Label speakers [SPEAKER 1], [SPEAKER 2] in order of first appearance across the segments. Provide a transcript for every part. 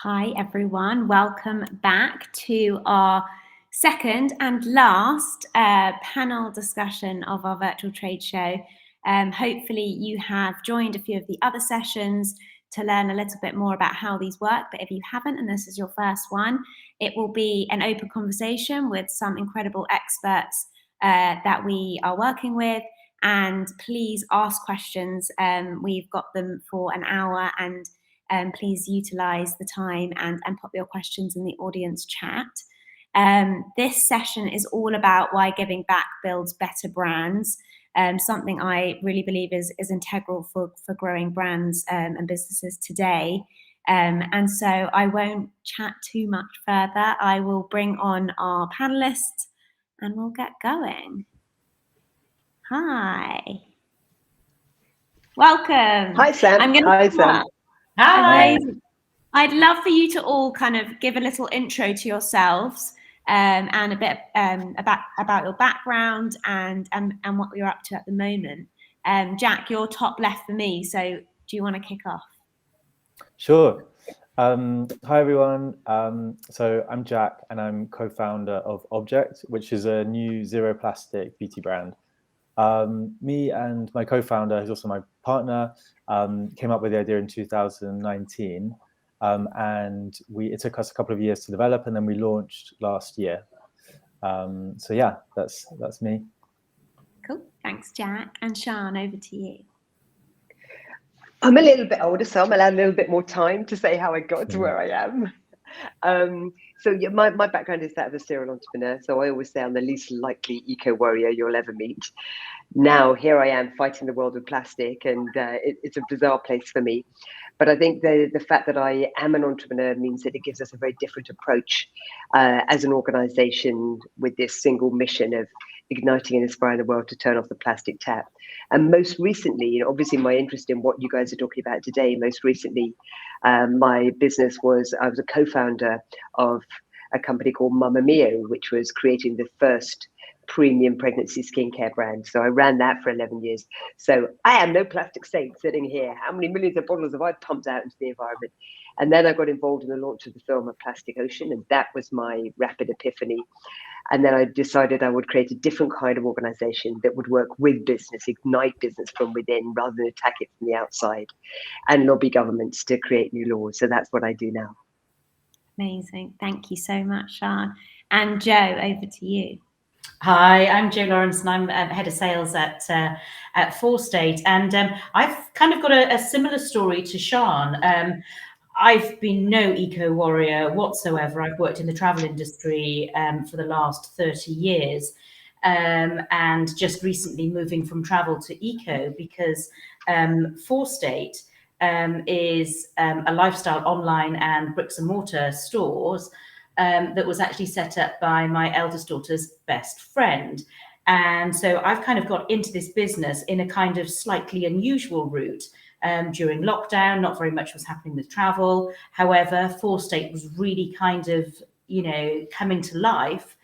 [SPEAKER 1] Hi everyone, welcome back to our second and last panel discussion of our virtual trade show. Hopefully you have joined a few of the other sessions to learn a little bit more about how these work, but if you haven't and this is your first one, it will be an open conversation with some incredible experts that we are working with, and please ask questions. We've got them for an hour, and please utilise the time and pop your questions in the audience chat. This session is all about why giving back builds better brands, something I really believe is integral for growing brands and businesses today. And so I won't chat too much further. I will bring on our panelists and we'll get going. Hi. Welcome.
[SPEAKER 2] Hi, Sam. Hi, Sam.
[SPEAKER 3] Hi.
[SPEAKER 1] I'd love for you to all kind of give a little intro to yourselves and a bit about your background and what you're up to at the moment. Jack, you're top left for me, so do you want to kick off?
[SPEAKER 3] Sure. Hi, everyone. So I'm Jack, and I'm co-founder of Object, which is a new zero plastic beauty brand. Me and my co-founder, who's also my partner, came up with the idea in 2019, and it took us a couple of years to develop, and then we launched last year. So yeah, that's me.
[SPEAKER 1] Cool. Thanks, Jack. And Sian, over to you.
[SPEAKER 2] I'm a little bit older, so I'm allowed a little bit more time to say how I got to where I am. So yeah, my background is that of a serial entrepreneur. So I always say I'm the least likely eco-warrior you'll ever meet. Now here I am fighting the world with plastic, and it's a bizarre place for me. But I think the fact that I am an entrepreneur means that it gives us a very different approach as an organization with this single mission of igniting and inspiring the world to turn off the plastic tap. And most recently, obviously my interest in what you guys are talking about today, most recently, my business I was a co-founder of a company called Mamma Mia, which was creating the first premium pregnancy skincare brand. So I ran that for 11 years. So I am no plastic saint sitting here. How many millions of bottles have I pumped out into the environment? And then I got involved in the launch of the film A Plastic Ocean, and that was my rapid epiphany. And then I decided I would create a different kind of organization that would work with business, ignite business from within rather than attack it from the outside, and lobby governments to create new laws. So that's what I do now.
[SPEAKER 1] Amazing. Thank you so much, Sian. And Joe, over to you.
[SPEAKER 4] Hi, I'm Jo Lawrence, and I'm head of sales at Forstate. And I've kind of got a similar story to Sian. I've been no eco-warrior whatsoever. I've worked in the travel industry for the last 30 years, and just recently moving from travel to eco because Forstate is a lifestyle online and bricks and mortar stores that was actually set up by my eldest daughter's best friend. And so I've kind of got into this business in a kind of slightly unusual route. During lockdown, not very much was happening with travel. However, Forstate was really kind of, coming to life.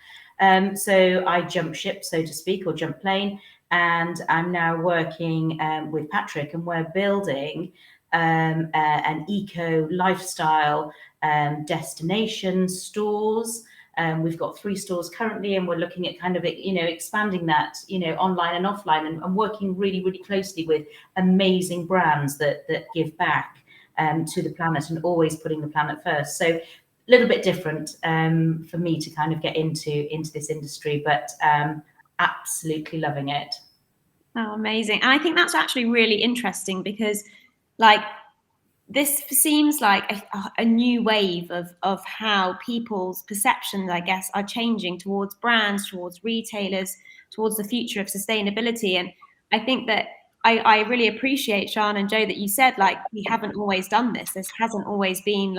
[SPEAKER 4] So I jumped ship, so to speak, or jumped plane. And I'm now working with Patrick, and we're building an eco lifestyle destination stores. We've got 3 stores currently, and we're looking at kind of, expanding that, online and offline, and working really, really closely with amazing brands that give back to the planet and always putting the planet first. So a little bit different for me to kind of get into this industry, but absolutely loving it.
[SPEAKER 1] Oh, amazing. And I think that's actually really interesting because this seems like a new wave of how people's perceptions, I guess, are changing towards brands, towards retailers, towards the future of sustainability. And I think that I really appreciate, Sian and Joe, that you said, we haven't always done this. This hasn't always been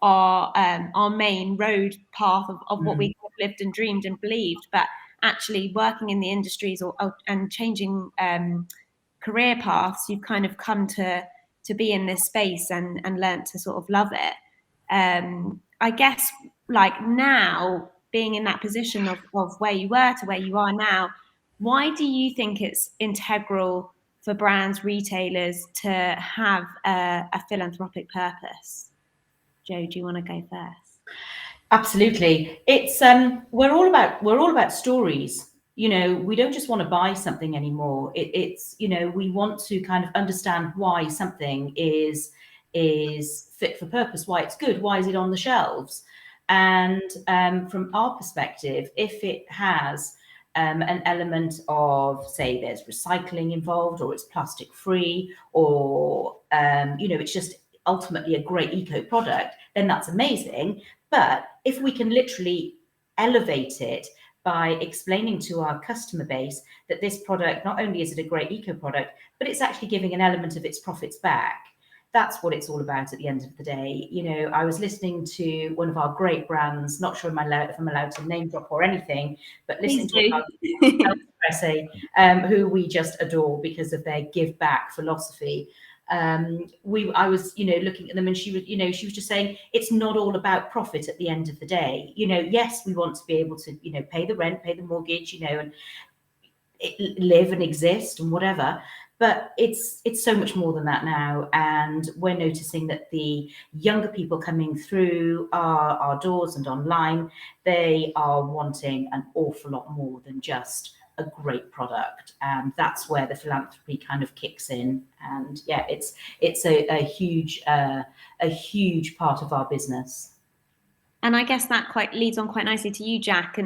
[SPEAKER 1] our main road path of what we lived and dreamed and believed. But actually working in the industries and changing career paths, you've kind of come to be in this space and learn to sort of love it. I guess now being in that position of where you were to where you are now, why do you think it's integral for brands, retailers to have a philanthropic purpose? Jo, do you want to go first?
[SPEAKER 4] Absolutely. It's we're all about stories. You know, we don't just want to buy something anymore. It's, you know, we want to kind of understand why something is fit for purpose, why it's good, why is it on the shelves. And from our perspective, if it has an element of, say, there's recycling involved, or it's plastic free, or you know, it's just ultimately a great eco product, then that's amazing. But if we can literally elevate it by explaining to our customer base that this product, not only is it a great eco product, but it's actually giving an element of its profits back, that's what it's all about at the end of the day. You know, I was listening to one of our great brands, not sure if I'm allowed to name drop or anything, but listening to Espresso, who we just adore because of their give back philosophy. I was, you know, looking at them, and she was just saying, it's not all about profit at the end of the day. You know, yes, we want to be able to, you know, pay the rent, pay the mortgage, you know, and live and exist and whatever. But it's so much more than that now. And we're noticing that the younger people coming through our doors and online, they are wanting an awful lot more than just a great product. And that's where the philanthropy kind of kicks in. And yeah, it's a huge part of our business.
[SPEAKER 1] And I guess that quite leads on quite nicely to you, Jack.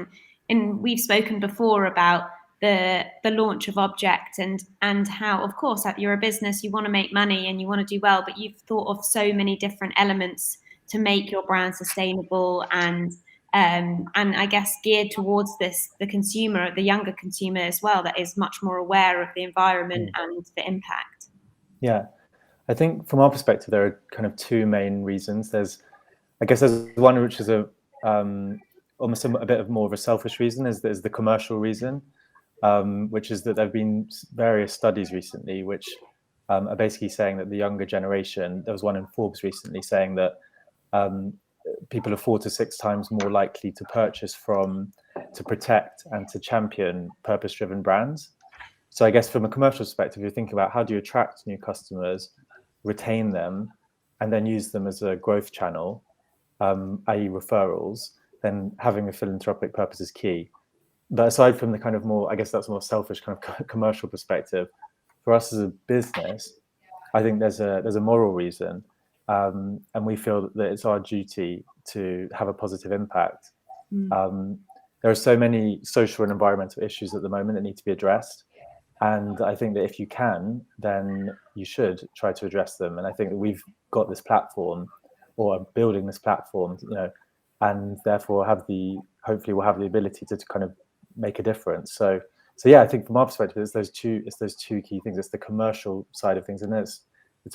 [SPEAKER 1] And we've spoken before about the launch of Object and how, of course, you're a business, you want to make money and you want to do well, but you've thought of so many different elements to make your brand sustainable and I guess geared towards the consumer, the younger consumer as well, that is much more aware of the environment and the impact.
[SPEAKER 3] Yeah, I think from our perspective, there are kind of two main reasons. There's one which is almost a bit of more of a selfish reason. There's the commercial reason, which is that there have been various studies recently which are basically saying that the younger generation, there was one in Forbes recently saying that people are 4 to 6 times more likely to purchase to protect and to champion purpose-driven brands. So I guess from a commercial perspective, you're thinking about how do you attract new customers, retain them, and then use them as a growth channel, i.e. referrals, then having a philanthropic purpose is key. But aside from the kind of more, I guess that's more selfish kind of commercial perspective, for us as a business, I think there's a moral reason, and we feel that it's our duty to have a positive impact. There are so many social and environmental issues at the moment that need to be addressed, and I think that if you can, then you should try to address them. And I think that we've got this platform, or are building this platform, you know, and therefore hopefully we'll have the ability to kind of make a difference. So yeah, I think from our perspective, it's those two key things. It's the commercial side of things, and it's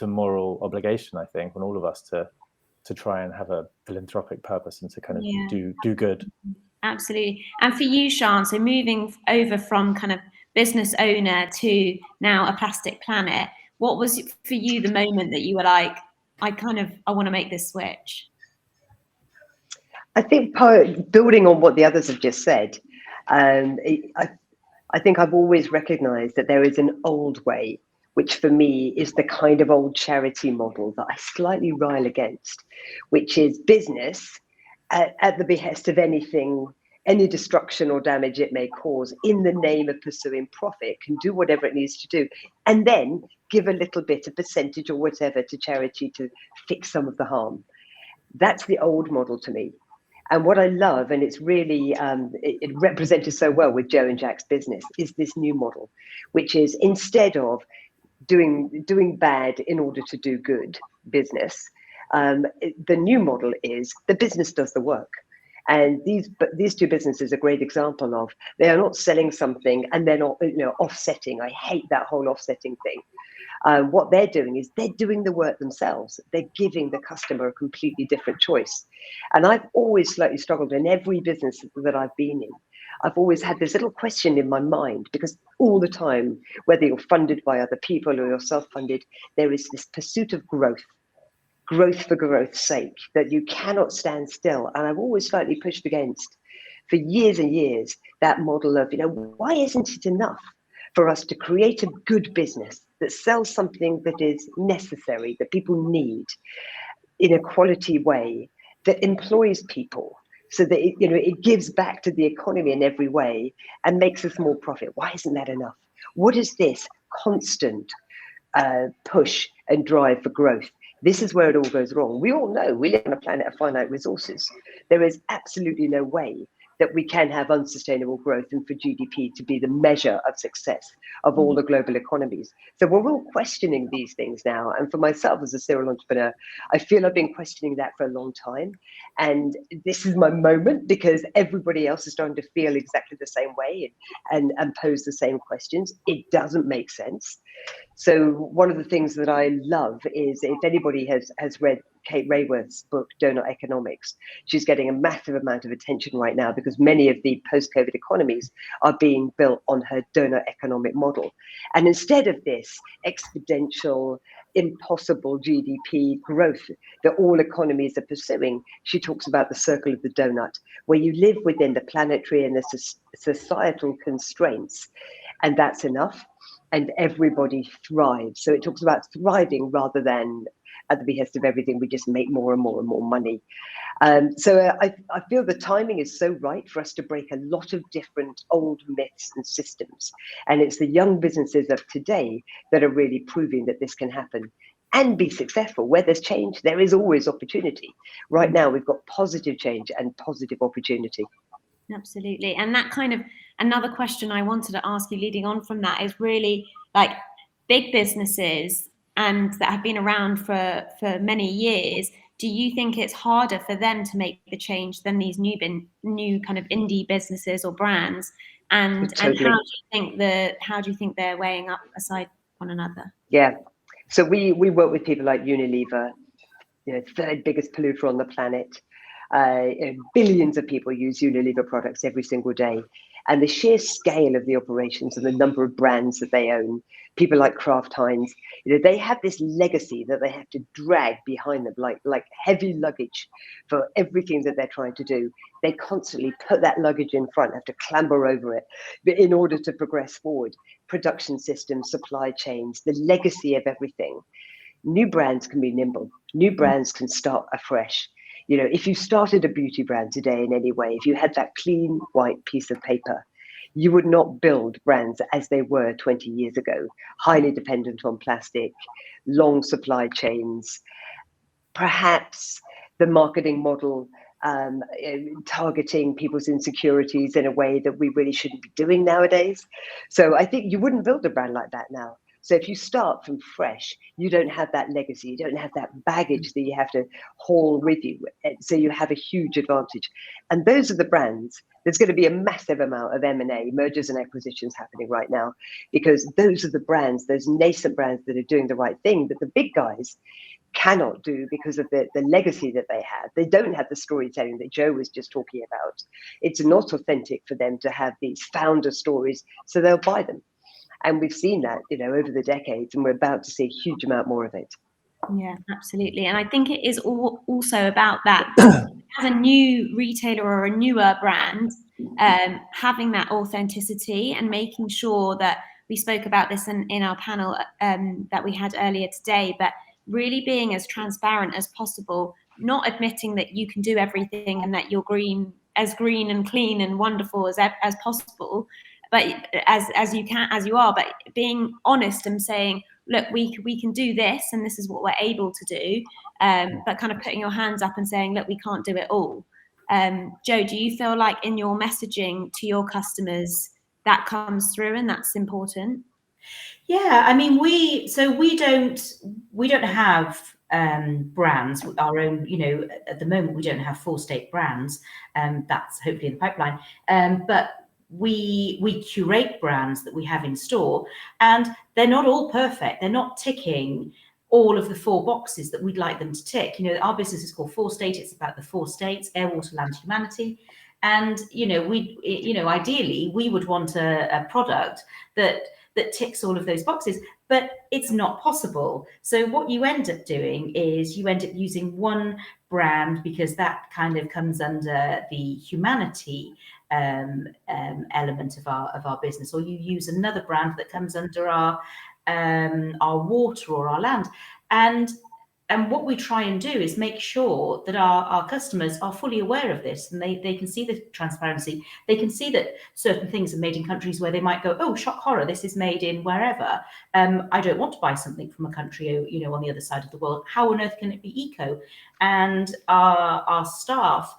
[SPEAKER 3] a moral obligation, I think, on all of us to try and have a philanthropic purpose and to kind of do good.
[SPEAKER 1] Absolutely. And for you, Sian, so moving over from kind of business owner to now a plastic planet, what was for you the moment that you were like, I want to make this switch?
[SPEAKER 2] I think building on what the others have just said, I think I've always recognized that there is an old way, which for me is the kind of old charity model that I slightly rile against, which is business at the behest of any destruction or damage it may cause in the name of pursuing profit, can do whatever it needs to do, and then give a little bit, a percentage or whatever to charity to fix some of the harm. That's the old model to me. And what I love, and it's really, it represented so well with Jo and Jack's business, is this new model, which is instead of doing bad in order to do good business, the new model is the business does the work. And these two businesses are a great example of, they are not selling something and they're not, you know, offsetting. I hate that whole offsetting thing. What they're doing is they're doing the work themselves. They're giving the customer a completely different choice. And I've always slightly struggled in every business that I've been in. I've always had this little question in my mind, because all the time, whether you're funded by other people or you're self-funded, there is this pursuit of growth for growth's sake, that you cannot stand still. And I've always slightly pushed against, for years and years, that model of, you know, why isn't it enough for us to create a good business that sells something that is necessary, that people need? in a quality way that employs people, so that it gives back to the economy in every way and makes us more profit. Why isn't that enough? What is this constant push and drive for growth? This is where it all goes wrong. We all know we live on a planet of finite resources. There is absolutely no way that we can have unsustainable growth and for GDP to be the measure of success of all the global economies. So we're all questioning these things now. And for myself as a serial entrepreneur, I feel I've been questioning that for a long time. And this is my moment, because everybody else is starting to feel exactly the same way and pose the same questions. It doesn't make sense. So one of the things that I love is, if anybody has read Kate Raworth's book, Donut Economics, she's getting a massive amount of attention right now because many of the post-COVID economies are being built on her donut economic model. And instead of this exponential, impossible GDP growth that all economies are pursuing, she talks about the circle of the donut, where you live within the planetary and the societal constraints, and that's enough. And everybody thrives. So it talks about thriving rather than at the behest of everything. We just make more and more and more money. So I feel the timing is so right for us to break a lot of different old myths and systems. And it's the young businesses of today that are really proving that this can happen and be successful. Where there's change, there is always opportunity. Right now, we've got positive change and positive opportunity.
[SPEAKER 1] Absolutely. And that kind of, another question I wanted to ask you leading on from that is really, like, big businesses and that have been around for many years, do you think it's harder for them to make the change than these new kind of indie businesses or brands? And
[SPEAKER 2] Totally.
[SPEAKER 1] and how do you think they're weighing up aside one another?
[SPEAKER 2] Yeah. So we work with people like Unilever, third biggest polluter on the planet. Billions of people use Unilever products every single day. And the sheer scale of the operations and the number of brands that they own, people like Kraft Heinz, they have this legacy that they have to drag behind them like heavy luggage for everything that they're trying to do. They constantly put that luggage in front, have to clamber over it in order to progress forward. Production systems, supply chains, the legacy of everything. New brands can be nimble. New brands can start afresh. If you started a beauty brand today in any way, if you had that clean white piece of paper, you would not build brands as they were 20 years ago, highly dependent on plastic, long supply chains, perhaps the marketing model targeting people's insecurities in a way that we really shouldn't be doing nowadays. So I think you wouldn't build a brand like that now. So if you start from fresh, you don't have that legacy, you don't have that baggage that you have to haul with you. So you have a huge advantage. And those are the brands. There's going to be a massive amount of M&A, mergers and acquisitions happening right now, because those are the brands, those nascent brands that are doing the right thing that the big guys cannot do because of the legacy that they have. They don't have the storytelling that Joe was just talking about. It's not authentic for them to have these founder stories, so they'll buy them. And we've seen that, over the decades, and we're about to see a huge amount more of it.
[SPEAKER 1] Yeah, absolutely. And I think it is also about that as a new retailer or a newer brand, having that authenticity and making sure that we spoke about this in our panel that we had earlier today, but really being as transparent as possible, not admitting that you can do everything and that you're green and clean and wonderful as possible, but as you are, but being honest and saying, look, we can do this and this is what we're able to do, but kind of putting your hands up and saying, look, we can't do it all. Joe, do you feel like in your messaging to your customers that comes through and that's important?
[SPEAKER 4] Yeah, I mean, we don't have brands, our own, at the moment we don't have 4 state brands, that's hopefully in the pipeline, but we curate brands that we have in store, and they're not all perfect. They're not ticking all of the 4 boxes that we'd like them to tick. Our business is called 4 State. It's about the 4 states: air, water, land, humanity. And ideally we would want a product that ticks all of those boxes, but it's not possible. So what you end up doing is you end up using one brand because that kind of comes under the humanity element of our business, or you use another brand that comes under our water or our land. And what we try and do is make sure that our customers are fully aware of this, and they can see the transparency. They can see that certain things are made in countries where they might go, oh, shock horror, this is made in wherever. I don't want to buy something from a country, on the other side of the world. How on earth can it be eco? And our staff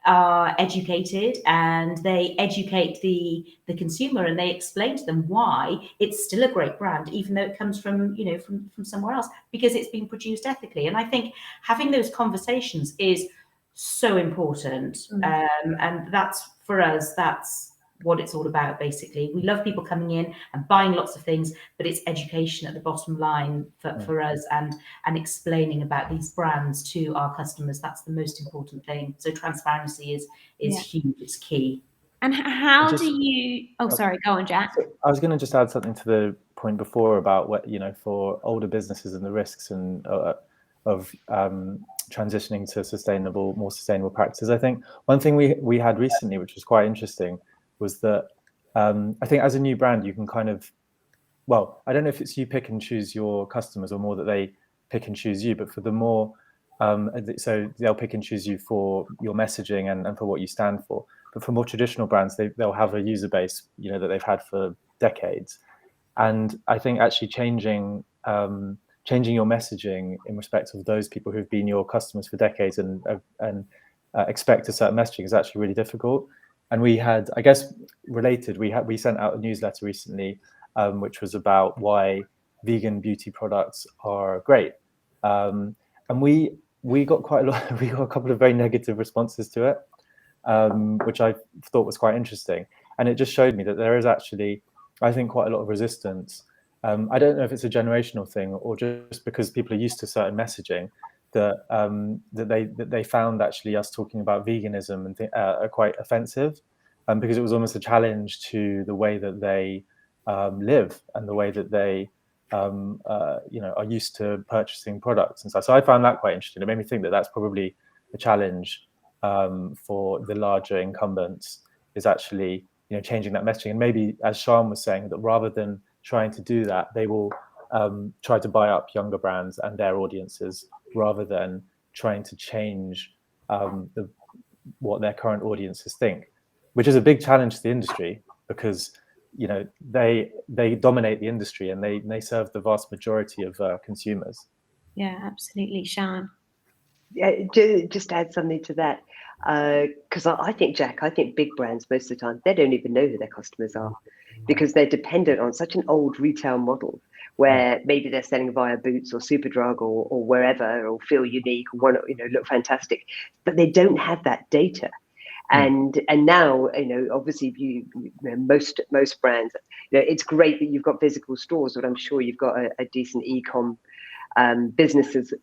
[SPEAKER 4] are educated, and they educate the consumer, and they explain to them why it's still a great brand, even though it comes from from somewhere else, because it's been produced ethically. And I think having those conversations is so important. And that's, for us, that's what it's all about. Basically, we love people coming in and buying lots of things, but it's education at the bottom line for us, and explaining about these brands to our customers. That's the most important thing. So transparency is huge. It's key.
[SPEAKER 1] And how do you sorry, go on, Jack.
[SPEAKER 3] I was going to just add something to the point before about what, for older businesses and the risks and of transitioning to more sustainable practices. I think one thing we had recently, which was quite interesting, was that I think as a new brand, you can kind of, well, I don't know if it's you pick and choose your customers or more that they pick and choose you, but for the more, so they'll pick and choose you for your messaging and for what you stand for. But for more traditional brands, they'll have a user base, that they've had for decades. And I think actually changing your messaging in respect of those people who've been your customers for decades and expect a certain messaging is actually really difficult. And we had, I guess, related, we sent out a newsletter recently, which was about why vegan beauty products are great. And we got quite a lot, we got a couple of very negative responses to it, which I thought was quite interesting. And it just showed me that there is actually, I think, quite a lot of resistance. I don't know if it's a generational thing or just because people are used to certain messaging, that they found actually us talking about veganism and are quite offensive, because it was almost a challenge to the way that they live and the way that they are used to purchasing products and stuff. So I found that quite interesting. It made me think that that's probably a challenge for the larger incumbents, is actually changing that messaging. And maybe, as Sian was saying, that rather than trying to do that, they will try to buy up younger brands and their audiences, rather than trying to change what their current audiences think, which is a big challenge to the industry, because they dominate the industry and they serve the vast majority of consumers.
[SPEAKER 1] Yeah, absolutely. Sian?
[SPEAKER 2] Yeah, just add something to that, because I think, Jack, big brands most of the time, they don't even know who their customers are, because they're dependent on such an old retail model where maybe they're selling via Boots or Superdrug or wherever, or Feel Unique, or look fantastic, but they don't have that data. And now, obviously, most brands, it's great that you've got physical stores, but I'm sure you've got a decent e-com businesses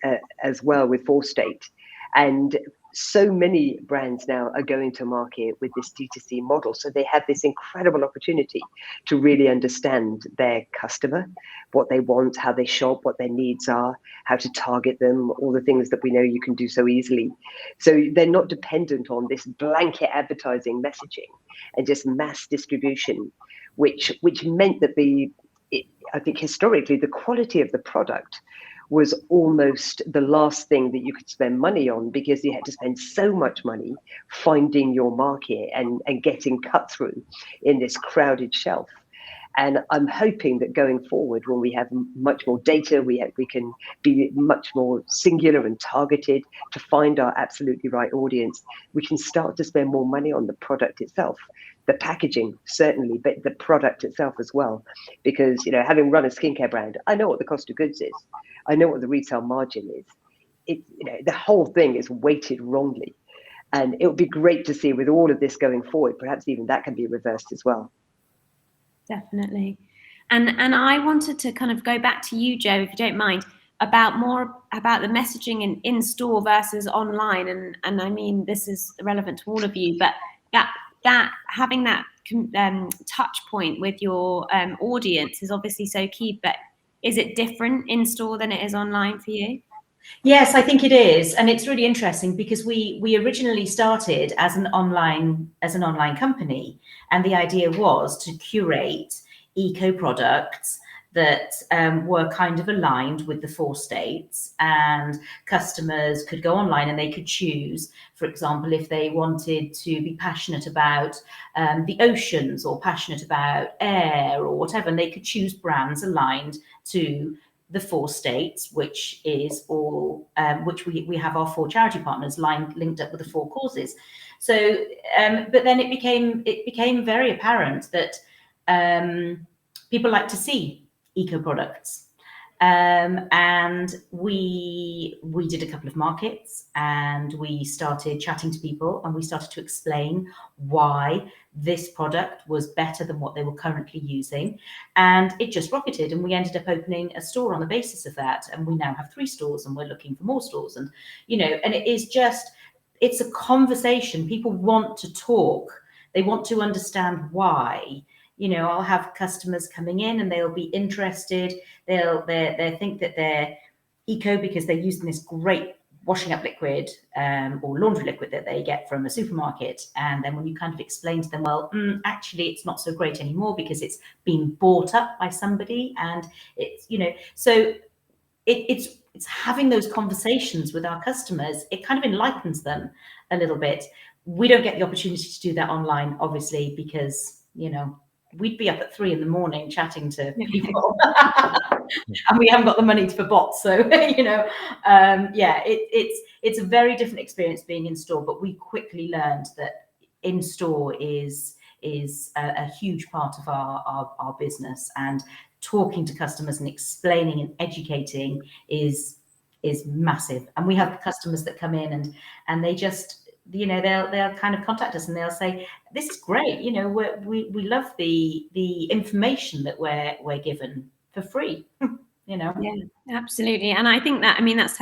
[SPEAKER 2] as well with Forstate. And so many brands now are going to market with this D2C model. So they have this incredible opportunity to really understand their customer, what they want, how they shop, what their needs are, how to target them, all the things that we know you can do so easily. So they're not dependent on this blanket advertising messaging and just mass distribution, which meant that I think historically, the quality of the product was almost the last thing that you could spend money on, because you had to spend so much money finding your market and getting cut through in this crowded shelf. And I'm hoping that going forward, when we have much more data, we can be much more singular and targeted to find our absolutely right audience. We can start to spend more money on the product itself, the packaging certainly, but the product itself as well. Because having run a skincare brand, I know what the cost of goods is. I know what the retail margin is. The whole thing is weighted wrongly, and it would be great to see with all of this going forward, perhaps even that can be reversed as well.
[SPEAKER 1] Definitely. And I wanted to kind of go back to you, Jo, if you don't mind, about the messaging in store versus online. And I mean, this is relevant to all of you, but that having that touch point with your audience is obviously so key. But is it different in store than it is online for you?
[SPEAKER 4] Yes, I think it is. And it's really interesting, because we originally started as an online company, and the idea was to curate eco products that were kind of aligned with the 4 states, and customers could go online and they could choose, for example, if they wanted to be passionate about the oceans or passionate about air or whatever, and they could choose brands aligned to the 4 states, which is all which we have our 4 charity partners linked up with the 4 causes. So but then it became very apparent that people like to see eco products, and we did a couple of markets, and we started chatting to people, and we started to explain why this product was better than what they were currently using, and it just rocketed, and we ended up opening a store on the basis of that, and we now have 3 stores, and we're looking for more stores. And and it is just, it's a conversation. People want to talk, they want to understand why. I'll have customers coming in and they'll be interested. They'll think that they're eco because they're using this great washing up liquid or laundry liquid that they get from a supermarket. And then when you kind of explain to them, well, actually, it's not so great anymore because it's been bought up by somebody, and it's so it's having those conversations with our customers. It kind of enlightens them a little bit. We don't get the opportunity to do that online, obviously, because we'd be up at 3 a.m. chatting to people, and we haven't got the money for bots. So it's a very different experience being in store. But we quickly learned that in store is a huge part of our business, and talking to customers and explaining and educating is massive. And we have customers that come in and they just they'll kind of contact us and they'll say, this is great, we love the information that we're given for free. Yeah,
[SPEAKER 1] absolutely. And I think that's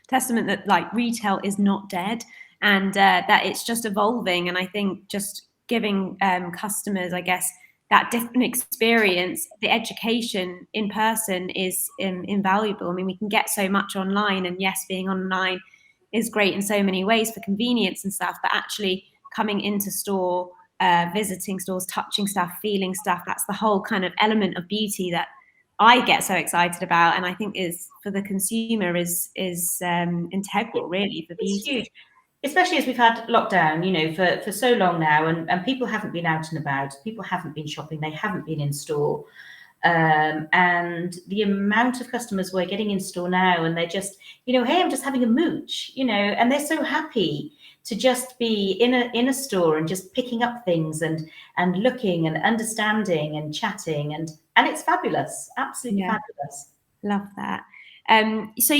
[SPEAKER 1] testament that like retail is not dead, and that it's just evolving. And I think just giving customers, I guess, that different experience, the education in person is invaluable. I mean, we can get so much online, and yes, being online is great in so many ways for convenience and stuff, but actually coming into store, visiting stores, touching stuff, feeling stuff, that's the whole kind of element of beauty that I get so excited about, and I think is for the consumer is integral really for beauty.
[SPEAKER 4] It's huge, especially as we've had lockdown, for so long now, and people haven't been out and about, people haven't been shopping, they haven't been in store. And the amount of customers we're getting in store now, and they're just, hey, I'm just having a mooch, and they're so happy to just be in a store and just picking up things and looking and understanding and chatting, and it's fabulous, absolutely fabulous.
[SPEAKER 1] Love that. So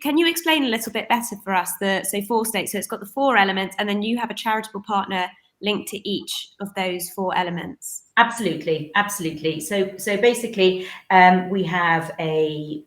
[SPEAKER 1] can you explain a little bit better for us 4 states? So it's got the 4 elements, and then you have a charitable partner linked to each of those 4 elements.
[SPEAKER 4] Absolutely. So basically, we have a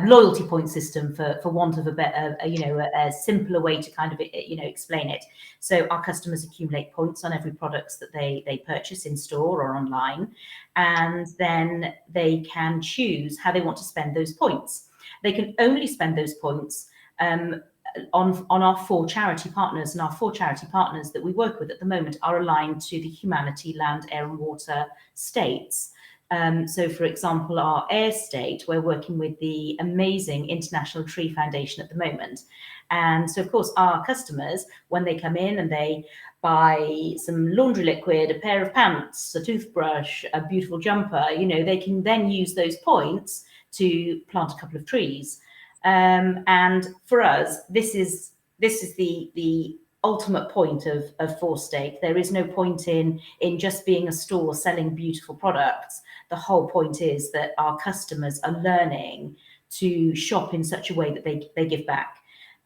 [SPEAKER 4] loyalty point system, for want of a better, a simpler way to kind of explain it. So our customers accumulate points on every product that they purchase in store or online, and then they can choose how they want to spend those points. They can only spend those points on our 4 charity partners, and our 4 charity partners that we work with at the moment are aligned to the Humanity, Land, Air and Water states. So for example, our air state, we're working with the amazing International Tree Foundation at the moment. And so of course our customers, when they come in and they buy some laundry liquid, a pair of pants, a toothbrush, a beautiful jumper, they can then use those points to plant a couple of trees. And for us, this is the ultimate point of 4 State. There is no point in just being a store selling beautiful products. The whole point is that our customers are learning to shop in such a way that they give back.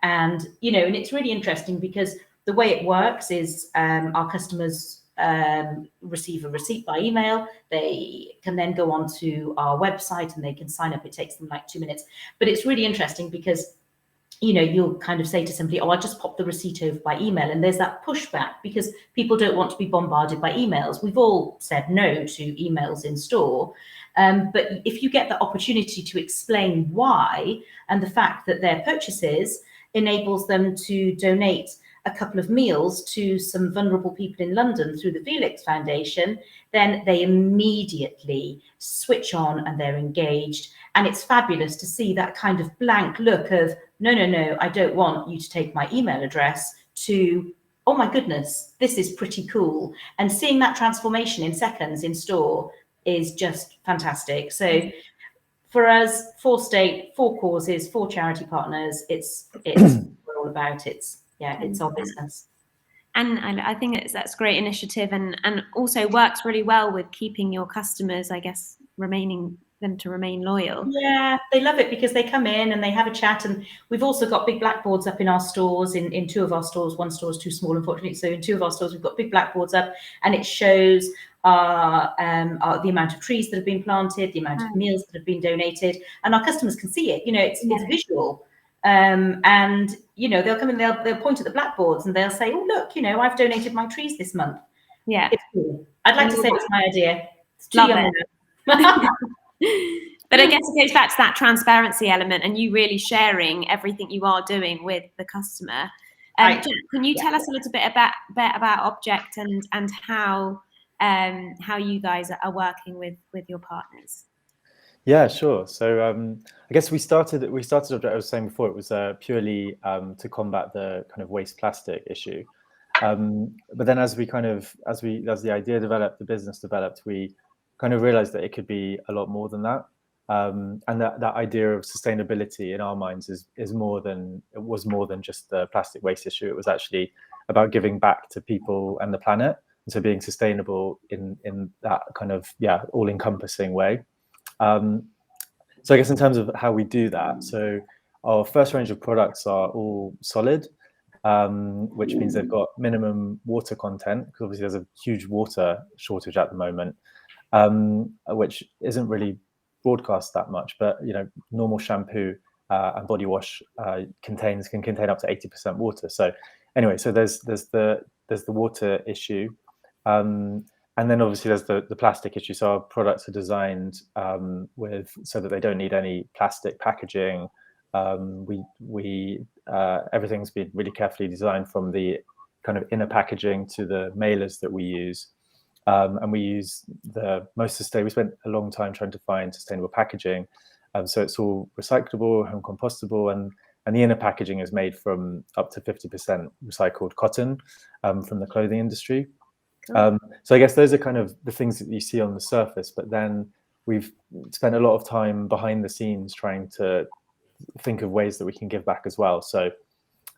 [SPEAKER 4] And and it's really interesting because the way it works is our customers receive a receipt by email. They can then go onto our website and they can sign up. It takes them like 2 minutes. But it's really interesting because you'll kind of say to somebody, oh, I'll just pop the receipt over by email. And there's that pushback because people don't want to be bombarded by emails. We've all said no to emails in store. But if you get the opportunity to explain why, and the fact that their purchases enables them to donate a couple of meals to some vulnerable people in London through the Felix Foundation, then they immediately switch on and they're engaged. And it's fabulous to see that kind of blank look of, no, I don't want you to take my email address, to, oh my goodness, this is pretty cool. And seeing that transformation in seconds in store is just fantastic. So for us, for State, for causes, for charity partners, it's we're all about. It's our business.
[SPEAKER 1] And I think that's a great initiative, and also works really well with keeping your customers, I guess, remain loyal.
[SPEAKER 4] Yeah, they love it because they come in and they have a chat, and we've also got big blackboards up in our stores, in 2 of our stores. One store is too small, unfortunately, so in 2 of our stores we've got big blackboards up, and it shows the amount of trees that have been planted, the amount of meals that have been donated, and our customers can see it. It's visual. And they'll come in, they'll point at the blackboards and they'll say, oh look, I've donated my trees this month.
[SPEAKER 1] Yeah,
[SPEAKER 4] it's cool. I'd like to say it's my idea. It's too
[SPEAKER 1] Love
[SPEAKER 4] young
[SPEAKER 1] it. But I guess it goes back to that transparency element and you really sharing everything you are doing with the customer. Jack, can you tell us a little bit about Object and how you guys are working with your partners?
[SPEAKER 3] Yeah, sure. So I guess we started Object, I was saying before, it was purely to combat the kind of waste plastic issue. But then as the idea developed, the business developed, we kind of realized that it could be a lot more than that. And that idea of sustainability in our minds was more than just the plastic waste issue. It was actually about giving back to people and the planet, and so being sustainable in that kind of all-encompassing way. So I guess in terms of how we do that, so our first range of products are all solid, which means they've got minimum water content, because obviously there's a huge water shortage at the moment, which isn't really broadcast that much, but normal shampoo and body wash can contain up to 80% water. So anyway, so there's the water issue. And then obviously there's the plastic issue. So our products are designed so that they don't need any plastic packaging. Everything's been really carefully designed, from the kind of inner packaging to the mailers that we use. And we use we spent a long time trying to find sustainable packaging. So it's all recyclable and compostable, and the inner packaging is made from up to 50% recycled cotton from the clothing industry. So I guess those are kind of the things that you see on the surface, but then we've spent a lot of time behind the scenes trying to think of ways that we can give back as well. So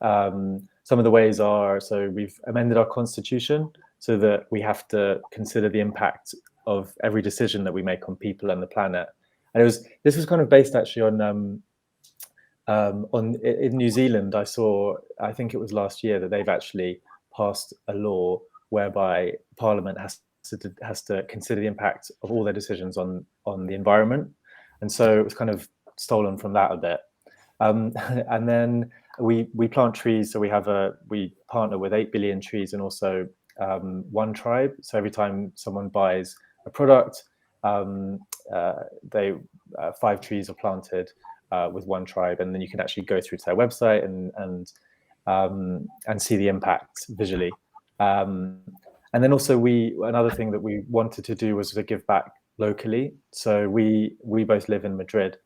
[SPEAKER 3] some of the ways are, so we've amended our constitution so that we have to consider the impact of every decision that we make on people and the planet. And this was kind of based actually in New Zealand. I think it was last year, that they've actually passed a law whereby Parliament has to consider the impact of all their decisions on the environment, and so it was kind of stolen from that a bit. And then we plant trees, so we partner with 8 billion trees, and also One Tribe. So every time someone buys a product, 5 trees are planted with One Tribe, and then you can actually go through to their website and see the impact visually. And then also another thing that we wanted to do was to give back locally. So we both live in Madrid,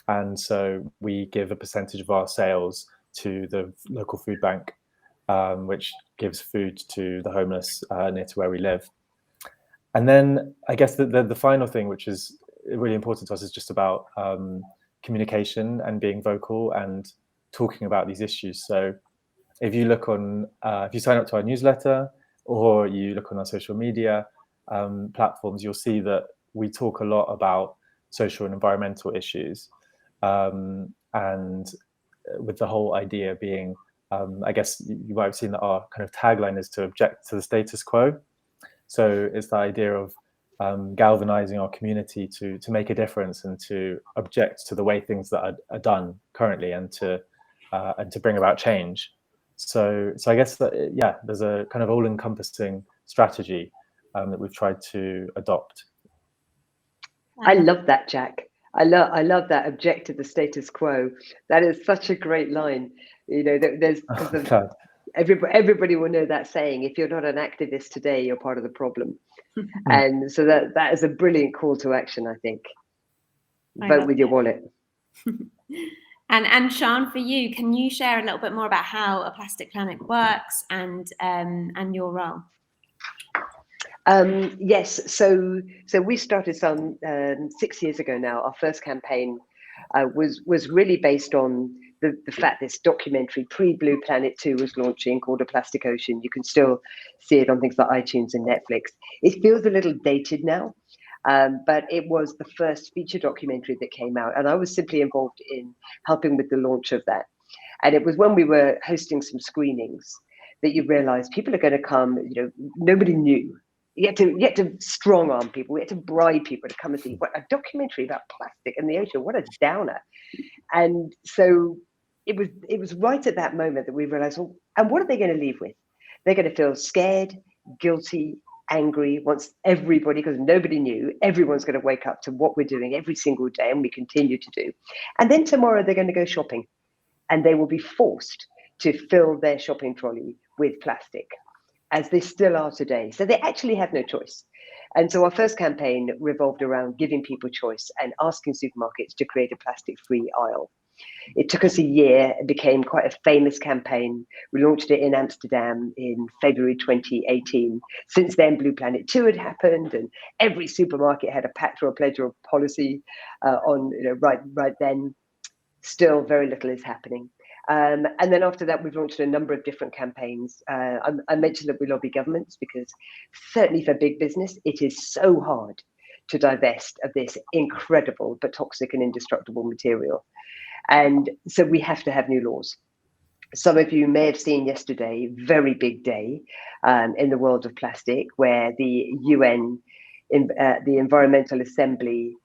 [SPEAKER 3] and so we give a percentage of our sales to the local food bank, which gives food to the homeless near to where we live. And then I guess the final thing, which is really important to us, is just about communication and being vocal and talking about these issues. So if you sign up to our newsletter, or you look on our social media platforms, you'll see that we talk a lot about social and environmental issues, and with the whole idea being, I guess you might have seen that our kind of tagline is to object to the status quo. So it's the idea of galvanizing our community to make a difference and to object to the way things that are done currently, and to bring about change. So I guess that, there's a kind of all-encompassing strategy that we've tried to adopt.
[SPEAKER 2] I love that, Jack. I love that, object to the status quo. That is such a great line. everybody will know that saying, if you're not an activist today, you're part of the problem. And so that is a brilliant call to action, I think. Vote with your wallet.
[SPEAKER 1] And Sian, for you, can you share a little bit more about how A Plastic Planet works and your role?
[SPEAKER 2] Yes, so we started some 6 years ago now. Our first campaign was really based on the fact this documentary pre-Blue Planet 2 was launching, called A Plastic Ocean. You can still see it on things like iTunes and Netflix. It feels a little dated now, but it was the first feature documentary that came out, and I was simply involved in helping with the launch of that. And it was when we were hosting some screenings that you realize people are going to come, nobody knew. You had to strong arm people. We had to bribe people to come and see what a documentary about plastic in the ocean. What a downer! And so it was right at that moment that we realized, well, and what are they going to leave with? They're going to feel scared, guilty, angry. Once everybody, because nobody knew, everyone's going to wake up to what we're doing every single day, and we continue to do. And then tomorrow they're going to go shopping, and they will be forced to fill their shopping trolley with plastic, as they still are today. So they actually have no choice. And so our first campaign revolved around giving people choice and asking supermarkets to create a plastic-free aisle. It took us a year. It became quite a famous campaign. We launched it in Amsterdam in February 2018. Since then, Blue Planet 2 had happened, and every supermarket had a pact or a pledge or a policy right then. Still, very little is happening. And then after that, we've launched a number of different campaigns. I mentioned that we lobby governments because certainly for big business, it is so hard to divest of this incredible but toxic and indestructible material. And so we have to have new laws. Some of you may have seen yesterday, very big day in the world of plastic, where the UN, the Environmental Assembly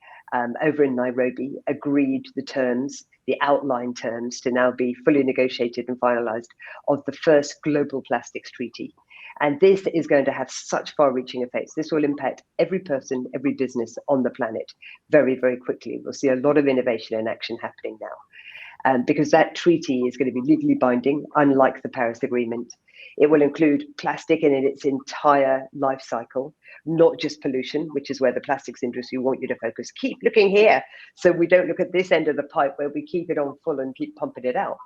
[SPEAKER 2] over in Nairobi, agreed the outline terms, to now be fully negotiated and finalized of the first global plastics treaty. And this is going to have such far-reaching effects. This will impact every person, every business on the planet very, very quickly. We'll see a lot of innovation and action happening now. Because that treaty is going to be legally binding, unlike the Paris Agreement. It will include plastic in its entire life cycle, not just pollution, which is where the plastics industry want you to focus. Keep looking here, so we don't look at this end of the pipe where we keep it on full and keep pumping it out.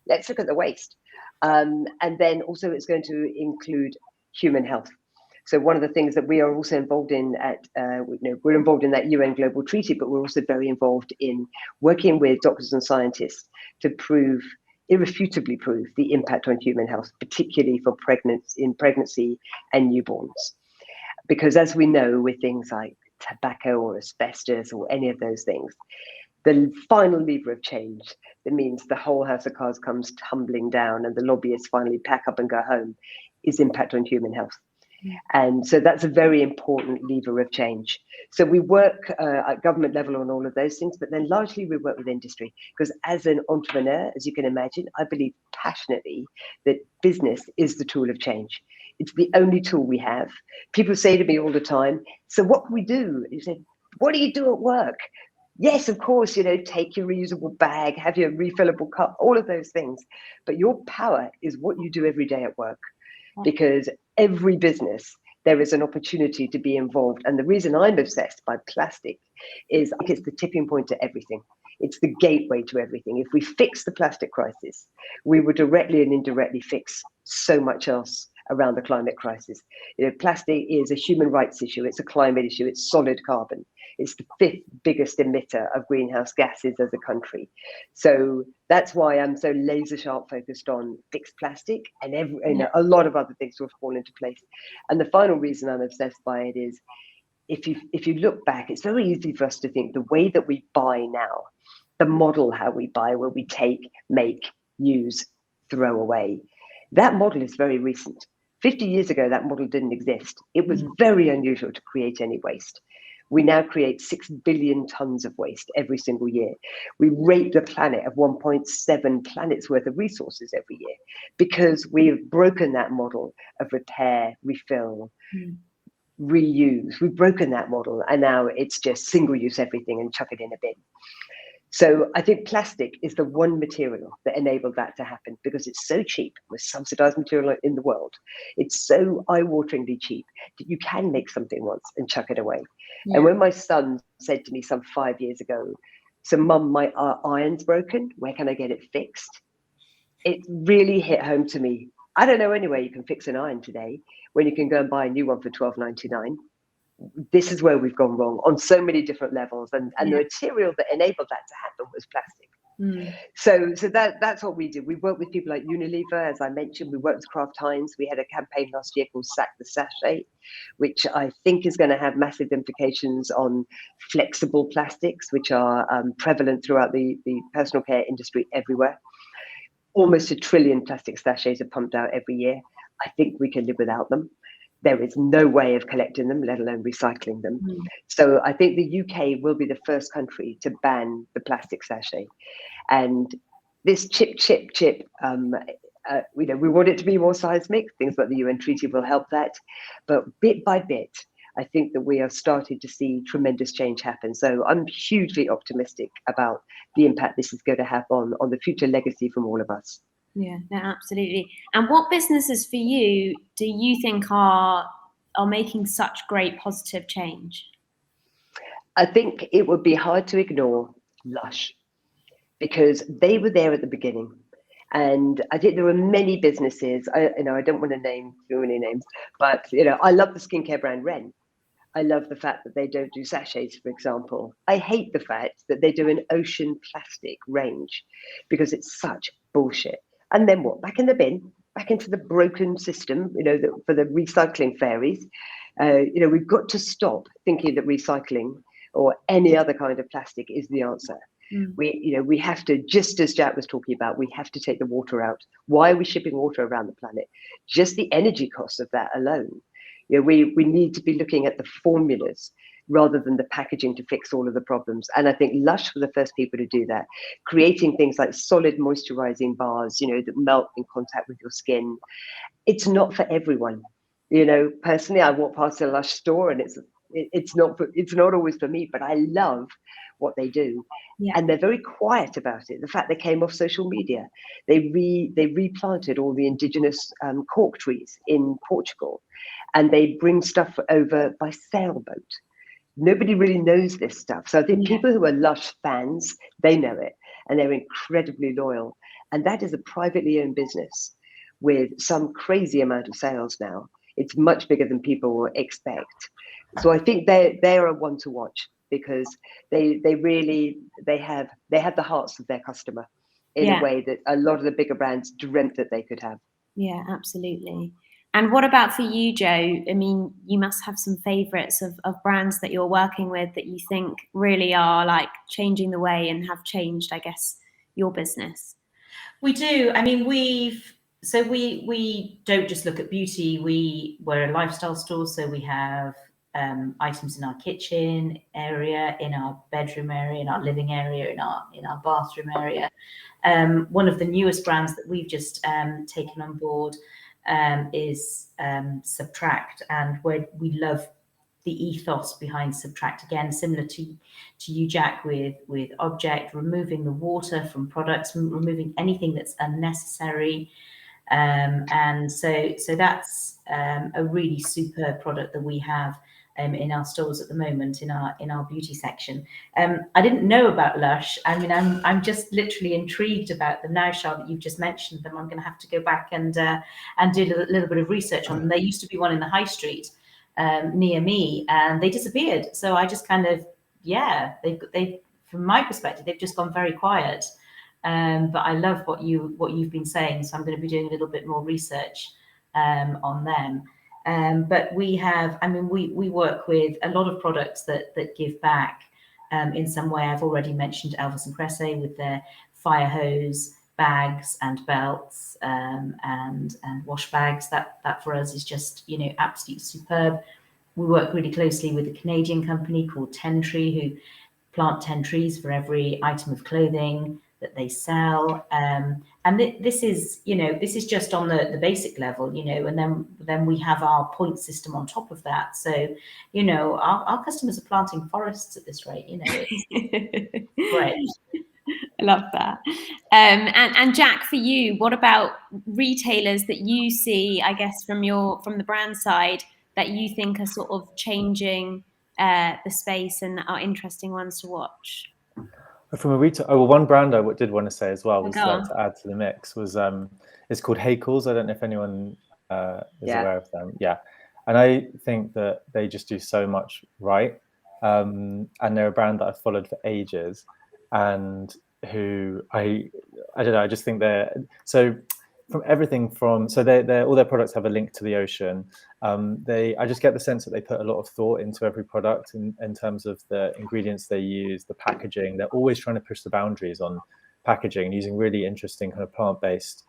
[SPEAKER 2] Let's look at the waste. And then also it's going to include human health. So one of the things that we are also involved in we're involved in that UN Global Treaty, but we're also very involved in working with doctors and scientists to irrefutably prove the impact on human health, particularly for pregnancy and newborns. Because as we know, with things like tobacco or asbestos or any of those things, the final lever of change that means the whole house of cards comes tumbling down and the lobbyists finally pack up and go home is impact on human health. And so that's a very important lever of change. So we work at government level on all of those things, but then largely we work with industry, because as an entrepreneur, as you can imagine, I believe passionately that business is the tool of change. It's the only tool we have. People say to me all the time, so what can we do? You say, what do you do at work? Yes, of course, take your reusable bag, have your refillable cup, all of those things. But your power is what you do every day at work. Because every business, there is an opportunity to be involved. And the reason I'm obsessed by plastic is I think it's the tipping point to everything. It's the gateway to everything. If we fix the plastic crisis, we will directly and indirectly fix so much else around the climate crisis. Plastic is a human rights issue. It's a climate issue. It's solid carbon. It's the 5th biggest emitter of greenhouse gases as a country. So that's why I'm so laser sharp focused on fixed plastic, and a lot of other things will fall into place. And the final reason I'm obsessed by it is, if you look back, it's very easy for us to think the way that we buy now, the model how we buy, where we take, make, use, throw away, that model is very recent. 50 years ago, that model didn't exist. It was very unusual to create any waste. We now create 6 billion tons of waste every single year. We rape the planet of 1.7 planets worth of resources every year, because we've broken that model of repair, refill, reuse. We've broken that model, and now it's just single use everything and chuck it in a bin. So I think plastic is the one material that enabled that to happen because it's so cheap, most subsidized material in the world. It's so eye-wateringly cheap that you can make something once and chuck it away.
[SPEAKER 1] Yeah.
[SPEAKER 2] And when my son said to me some 5 years ago, "So Mum, my iron's broken, where can I get it fixed?" It really hit home to me. I don't know anywhere you can fix an iron today when you can go and buy a new one for $12.99. This is where we've gone wrong on so many different levels, and the material that enabled that to happen was plastic. So that's what we do. We work with people like Unilever, as I mentioned. We worked with Kraft Heinz. We had a campaign last year called Sack the Sachet, which I think is going to have massive implications on flexible plastics, which are prevalent throughout the personal care industry everywhere. Almost 1 trillion plastic sachets are pumped out every year. I think we can live without them. There is no way of collecting them, let alone recycling them. So I think the UK will be the first country to ban the plastic sachet. And this chip, we want it to be more seismic. Things like the UN Treaty will help that. But bit by bit, I think that we are starting to see tremendous change happen. So I'm hugely optimistic about the impact this is going to have on the future legacy from all of us.
[SPEAKER 1] Yeah, no, absolutely. And what businesses for you do you think are making such great positive change?
[SPEAKER 2] I think it would be hard to ignore Lush because they were there at the beginning. And I think there were many businesses, I don't want to name too many names, but I love the skincare brand Ren. I love the fact that they don't do sachets, for example. I hate the fact that they do an ocean plastic range because it's such bullshit. And then what? Back in the bin, back into the broken system, for the recycling fairies. We've got to stop thinking that recycling or any other kind of plastic is the answer. We have to, just as Jack was talking about, we have to take the water out. Why are we shipping water around the planet? Just the energy costs of that alone. We need to be looking at the formulas rather than the packaging to fix all of the problems. And I think Lush were the first people to do that, creating things like solid moisturizing bars, that melt in contact with your skin. It's not for everyone. Personally, I walk past a Lush store and it's not always for me, but I love what they do. Yeah. And they're very quiet about it. The fact they came off social media, they replanted all the indigenous cork trees in Portugal, and they bring stuff over by sailboat. Nobody really knows this stuff. So I think people who are Lush fans, they know it, and they're incredibly loyal. And that is a privately owned business with some crazy amount of sales now. It's much bigger than people expect. So I think they're a one to watch because they have the hearts of their customer in a way that a lot of the bigger brands dreamt that they could have.
[SPEAKER 1] Yeah, absolutely. And what about for you, Jo? I mean, you must have some favorites of brands that you're working with that you think really are like changing the way and have changed, I guess, your business.
[SPEAKER 4] We do. I mean, we don't just look at beauty. We're a lifestyle store, so we have items in our kitchen area, in our bedroom area, in our living area, in our bathroom area. One of the newest brands that we've just taken on board is Subtract, and where we love the ethos behind Subtract, again similar to you, Jack, with Object, removing the water from products, removing anything that's unnecessary, and so that's a really superb product that we have in our stores at the moment in our beauty section. I didn't know about Lush. I mean, I'm just literally intrigued about them now, Charlotte. You've just mentioned them. I'm going to have to go back and do a little bit of research on them. There used to be one in the high street near me, and they disappeared. So I just kind of they from my perspective they've just gone very quiet. But I love what you've been saying, so I'm going to be doing a little bit more research on them. But we work with a lot of products that give back in some way. I've already mentioned Elvis and Kresse with their fire hose bags and belts and wash bags. That for us is just absolutely superb. We work really closely with a Canadian company called Ten Tree, who plant 10 trees for every item of clothing that they sell. And this is, this is just on the basic level, and then we have our point system on top of that. So, our customers are planting forests at this rate. It's great.
[SPEAKER 1] I love that. And Jack, for you, what about retailers that you see, I guess, from the brand side, that you think are sort of changing the space and are interesting ones to watch?
[SPEAKER 3] From a retail, one brand I did want to say as well was
[SPEAKER 1] Go on.
[SPEAKER 3] to add to the mix was it's called Hakel's. I don't know if anyone is aware of them. Yeah, and I think that they just do so much right, and they're a brand that I've followed for ages, and who I don't know. I just think they're so. From everything from they're all their products have a link to the ocean. I just get the sense that they put a lot of thought into every product in terms of the ingredients they use, the packaging. They're always trying to push the boundaries on packaging, using really interesting kind of plant-based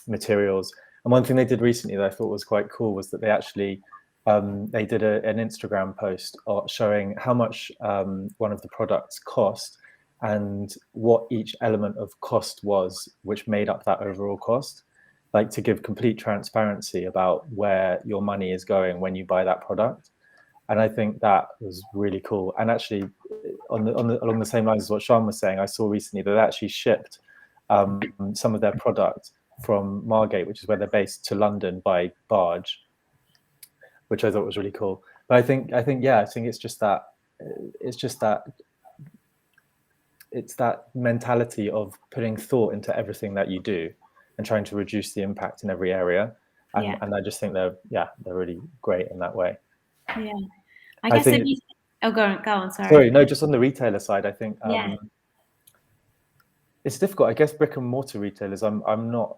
[SPEAKER 3] materials. And one thing they did recently that I thought was quite cool was that they actually they did an Instagram post showing how much one of the products cost and what each element of cost was, which made up that overall cost, like to give complete transparency about where your money is going when you buy that product. And I think that was really cool. And actually, along the same lines as what Sean was saying, I saw recently that they actually shipped some of their product from Margate, which is where they're based, to London by barge, which I thought was really cool. But I think it's just that. It's that mentality of putting thought into everything that you do and trying to reduce the impact in every area. And I just think they're really great in that way.
[SPEAKER 1] Yeah. I guess
[SPEAKER 3] think,
[SPEAKER 1] go on, sorry.
[SPEAKER 3] Sorry, no, just on the retailer side, I think it's difficult. I guess brick and mortar retailers, I'm not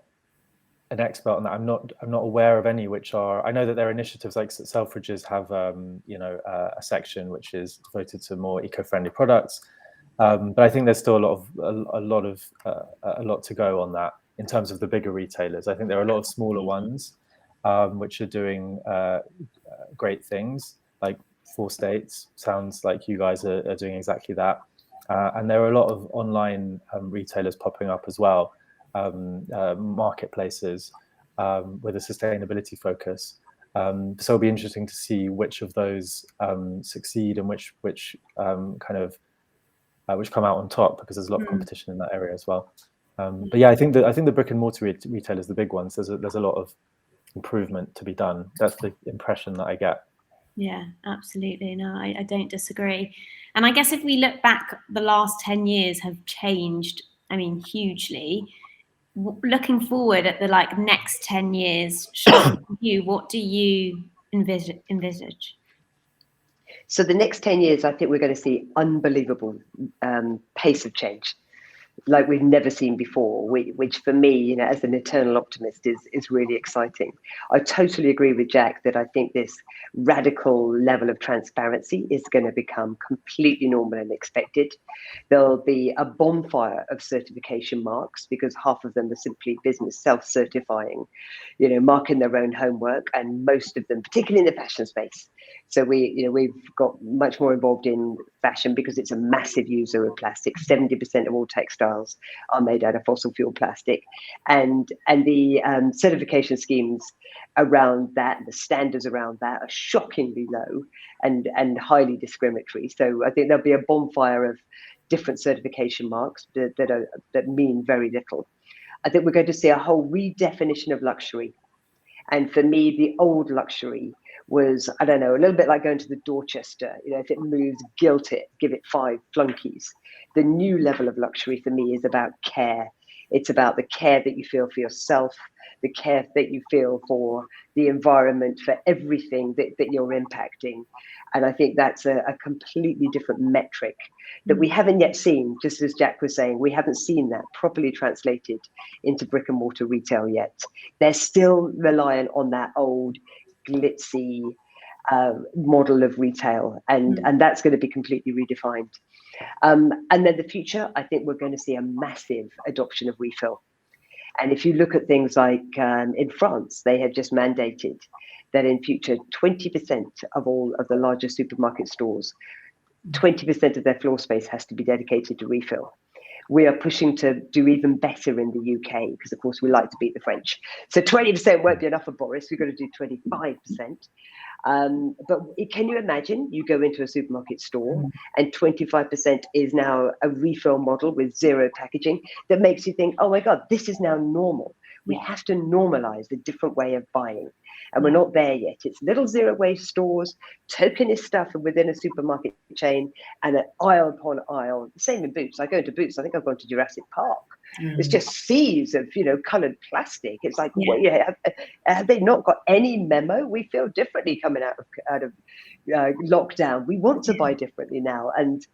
[SPEAKER 3] an expert on that. I'm not aware of any which are. I know that there are initiatives like Selfridges have a section which is devoted to more eco-friendly products. But I think there's still a lot to go on that in terms of the bigger retailers. I think there are a lot of smaller ones which are doing great things. Like 4 States sounds like you guys are doing exactly that. And there are a lot of online retailers popping up as well, marketplaces with a sustainability focus. So it'll be interesting to see which of those succeed and which come out on top, because there's a lot of competition in that area as well. But yeah, I think the brick and mortar retailers, the big ones, there's a lot of improvement to be done. That's the impression that I get.
[SPEAKER 1] Yeah, absolutely. No, I don't disagree. And I guess if we look back, the last 10 years have changed, I mean, hugely. Looking forward at the next 10 years, Sean, what do you envisage?
[SPEAKER 2] So the next 10 years, I think we're going to see unbelievable pace of change, like we've never seen before, which for me, as an eternal optimist, is really exciting. I totally agree with Jack that I think this radical level of transparency is going to become completely normal and expected. There'll be a bonfire of certification marks, because half of them are simply business self-certifying, marking their own homework, and most of them, particularly in the fashion space. So we've got much more involved in fashion because it's a massive user of plastic. 70% of all textiles are made out of fossil fuel plastic, and the certification schemes around that, the standards around that, are shockingly low and highly discriminatory. So I think there'll be a bonfire of different certification marks that mean very little. I think we're going to see a whole redefinition of luxury. And for me, the old luxury was, I don't know, a little bit like going to the Dorchester. If it moves, gilt it, give it 5 flunkies. The new level of luxury for me is about care. It's about the care that you feel for yourself, the care that you feel for the environment, for everything that you're impacting. And I think that's a completely different metric that we haven't yet seen. Just as Jack was saying, we haven't seen that properly translated into brick and mortar retail yet. They're still reliant on that old glitzy model of retail, and that's going to be completely redefined. And then the future, I think we're going to see a massive adoption of refill. And if you look at things like in France, they have just mandated that in future, 20% of all of the larger supermarket stores, 20% of their floor space has to be dedicated to refill, We are pushing to do even better in the UK because, of course, we like to beat the French. So 20% won't be enough for Boris. We've got to do 25%. But can you imagine you go into a supermarket store and 25% is now a refill model with zero packaging that makes you think, oh my God, this is now normal. We have to normalize a different way of buying. And we're not there yet. It's little zero waste stores, tokenist stuff within a supermarket chain, and an aisle upon aisle. Same in Boots. I go into Boots. I think I've gone to Jurassic Park. It's just seas of, coloured plastic. It's like, have they not got any memo? We feel differently coming out of lockdown. We want to buy differently now, and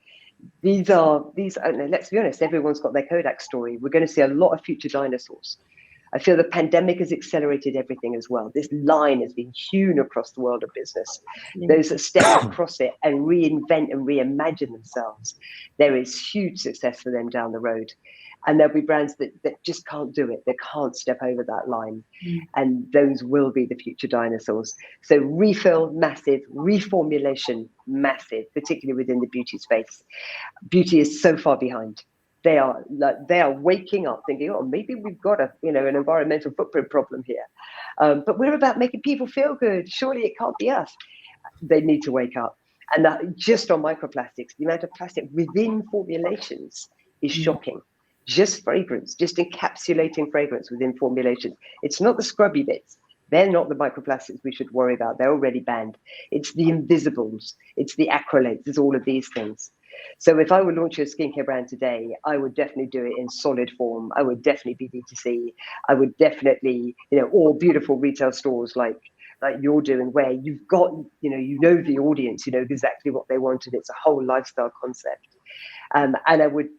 [SPEAKER 2] these are. Let's be honest. Everyone's got their Kodak story. We're going to see a lot of future dinosaurs. I feel the pandemic has accelerated everything as well. This line has been hewn across the world of business. Those that step across it and reinvent and reimagine themselves, there is huge success for them down the road. And there'll be brands that just can't do it. They can't step over that line. And those will be the future dinosaurs. So refill, massive. Reformulation, massive, particularly within the beauty space. Beauty is so far behind. They are waking up thinking, oh, maybe we've got an environmental footprint problem here. But we're about making people feel good. Surely it can't be us. They need to wake up. And just on microplastics, the amount of plastic within formulations is shocking. Just fragrance, just encapsulating fragrance within formulations. It's not the scrubby bits. They're not the microplastics we should worry about. They're already banned. It's the invisibles. It's the acrylates. It's all of these things. So if I were launching a skincare brand today, I would definitely do it in solid form. I would definitely be D2C. I would definitely, all beautiful retail stores like you're doing, where you've got, the audience, exactly what they wanted. It's a whole lifestyle concept. And I would